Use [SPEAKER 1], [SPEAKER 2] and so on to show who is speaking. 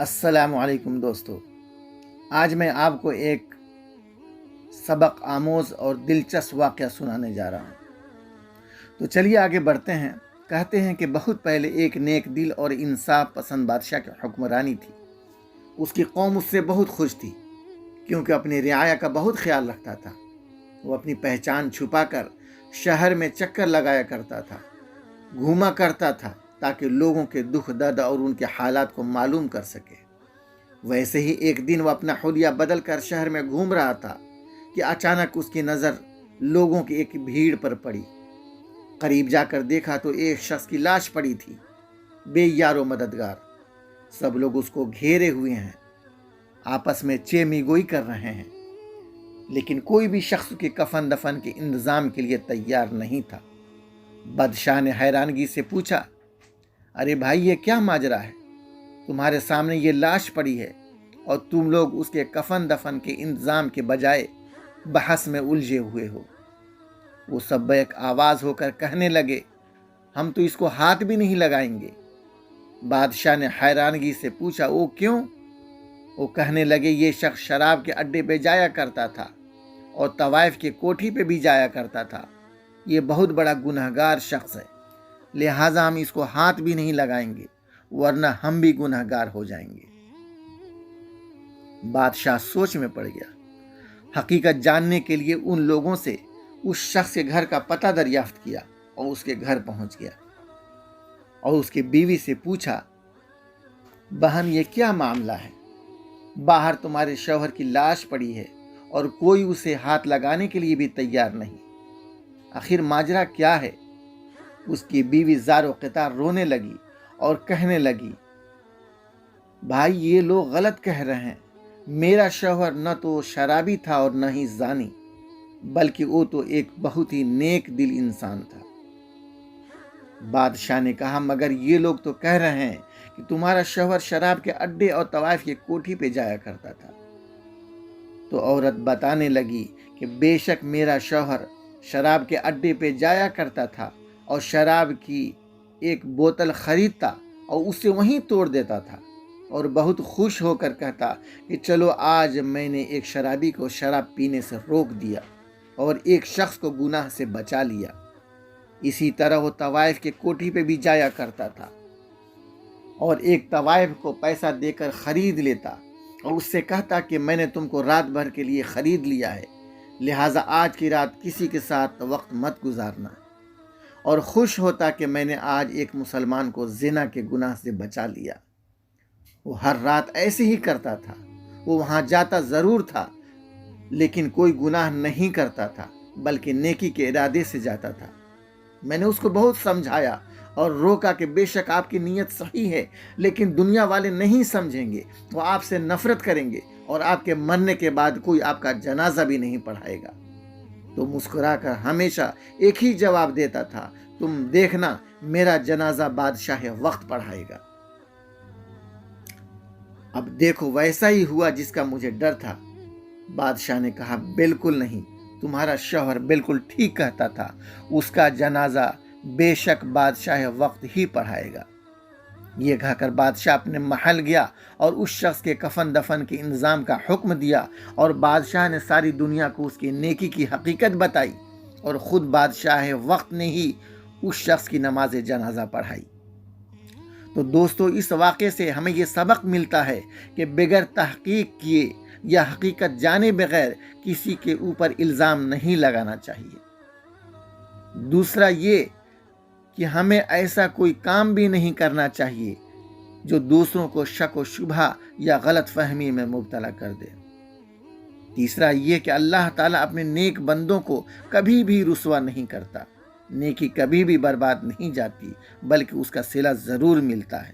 [SPEAKER 1] السلام علیکم دوستو، آج میں آپ کو ایک سبق آموز اور دلچسپ واقعہ سنانے جا رہا ہوں۔ تو چلیے آگے بڑھتے ہیں۔ کہتے ہیں کہ بہت پہلے ایک نیک دل اور انصاف پسند بادشاہ کی حکمرانی تھی۔ اس کی قوم اس سے بہت خوش تھی کیونکہ اپنی رعایا کا بہت خیال رکھتا تھا۔ وہ اپنی پہچان چھپا کر شہر میں چکر لگایا کرتا تھا، گھوما کرتا تھا تاکہ لوگوں کے دکھ درد اور ان کے حالات کو معلوم کر سکے۔ ویسے ہی ایک دن وہ اپنا حلیہ بدل کر شہر میں گھوم رہا تھا کہ اچانک اس کی نظر لوگوں کی ایک بھیڑ پر پڑی۔ قریب جا کر دیکھا تو ایک شخص کی لاش پڑی تھی، بے یار و مددگار۔ سب لوگ اس کو گھیرے ہوئے ہیں، آپس میں چیمی گوئی کر رہے ہیں، لیکن کوئی بھی شخص کے کفن دفن کے انتظام کے لیے تیار نہیں تھا۔ بادشاہ نے حیرانگی سے پوچھا، ارے بھائی، یہ کیا ماجرا ہے؟ تمہارے سامنے یہ لاش پڑی ہے اور تم لوگ اس کے کفن دفن کے انتظام کے بجائے بحث میں الجھے ہوئے ہو۔ وہ سب ایک آواز ہو کر کہنے لگے، ہم تو اس کو ہاتھ بھی نہیں لگائیں گے۔ بادشاہ نے حیرانگی سے پوچھا، وہ کیوں؟ وہ کہنے لگے، یہ شخص شراب کے اڈے پہ جایا کرتا تھا اور طوائف کے کوٹھی پہ بھی جایا کرتا تھا۔ یہ بہت بڑا گنہگار شخص ہے، لہٰذا ہم اس کو ہاتھ بھی نہیں لگائیں گے، ورنہ ہم بھی گنہگار ہو جائیں گے۔ بادشاہ سوچ میں پڑ گیا۔ حقیقت جاننے کے لیے ان لوگوں سے اس شخص کے گھر کا پتہ دریافت کیا اور اس کے گھر پہنچ گیا اور اس کی بیوی سے پوچھا، بہن، یہ کیا معاملہ ہے؟ باہر تمہارے شوہر کی لاش پڑی ہے اور کوئی اسے ہاتھ لگانے کے لیے بھی تیار نہیں۔ آخر ماجرا کیا ہے؟ اس کی بیوی زار و قطار رونے لگی اور کہنے لگی، بھائی، یہ لوگ غلط کہہ رہے ہیں۔ میرا شوہر نہ تو شرابی تھا اور نہ ہی زانی، بلکہ وہ تو ایک بہت ہی نیک دل انسان تھا۔ بادشاہ نے کہا، مگر یہ لوگ تو کہہ رہے ہیں کہ تمہارا شوہر شراب کے اڈے اور طوائف کی کوٹھی پہ جایا کرتا تھا۔ تو عورت بتانے لگی کہ بے شک میرا شوہر شراب کے اڈے پہ جایا کرتا تھا اور شراب کی ایک بوتل خریدتا اور اسے وہیں توڑ دیتا تھا اور بہت خوش ہو کر کہتا کہ چلو آج میں نے ایک شرابی کو شراب پینے سے روک دیا اور ایک شخص کو گناہ سے بچا لیا۔ اسی طرح وہ طوائف کے کوٹھی پہ بھی جایا کرتا تھا اور ایک طوائف کو پیسہ دے کر خرید لیتا اور اس سے کہتا کہ میں نے تم کو رات بھر کے لیے خرید لیا ہے، لہٰذا آج کی رات کسی کے ساتھ وقت مت گزارنا، اور خوش ہوتا کہ میں نے آج ایک مسلمان کو زنا کے گناہ سے بچا لیا۔ وہ ہر رات ایسے ہی کرتا تھا۔ وہ وہاں جاتا ضرور تھا لیکن کوئی گناہ نہیں کرتا تھا، بلکہ نیکی کے ارادے سے جاتا تھا۔ میں نے اس کو بہت سمجھایا اور روکا کہ بے شک آپ کی نیت صحیح ہے، لیکن دنیا والے نہیں سمجھیں گے، وہ آپ سے نفرت کریں گے اور آپ کے مرنے کے بعد کوئی آپ کا جنازہ بھی نہیں پڑھائے گا۔ تو مسکرا کر ہمیشہ ایک ہی جواب دیتا تھا، تم دیکھنا میرا جنازہ بادشاہ وقت پڑھائے گا۔ اب دیکھو، ویسا ہی ہوا جس کا مجھے ڈر تھا۔ بادشاہ نے کہا، بالکل نہیں، تمہارا شوہر بالکل ٹھیک کہتا تھا، اس کا جنازہ بے شک بادشاہ وقت ہی پڑھائے گا۔ یہ کہہ کر بادشاہ اپنے محل گیا اور اس شخص کے کفن دفن کے انتظام کا حکم دیا، اور بادشاہ نے ساری دنیا کو اس کی نیکی کی حقیقت بتائی، اور خود بادشاہ وقت نے ہی اس شخص کی نماز جنازہ پڑھائی۔ تو دوستو، اس واقعے سے ہمیں یہ سبق ملتا ہے کہ بغیر تحقیق کیے یا حقیقت جانے بغیر کسی کے اوپر الزام نہیں لگانا چاہیے۔ دوسرا یہ کہ ہمیں ایسا کوئی کام بھی نہیں کرنا چاہیے جو دوسروں کو شک و شبہ یا غلط فہمی میں مبتلا کر دے۔ تیسرا یہ کہ اللہ تعالیٰ اپنے نیک بندوں کو کبھی بھی رسوا نہیں کرتا۔ نیکی کبھی بھی برباد نہیں جاتی، بلکہ اس کا صلہ ضرور ملتا ہے۔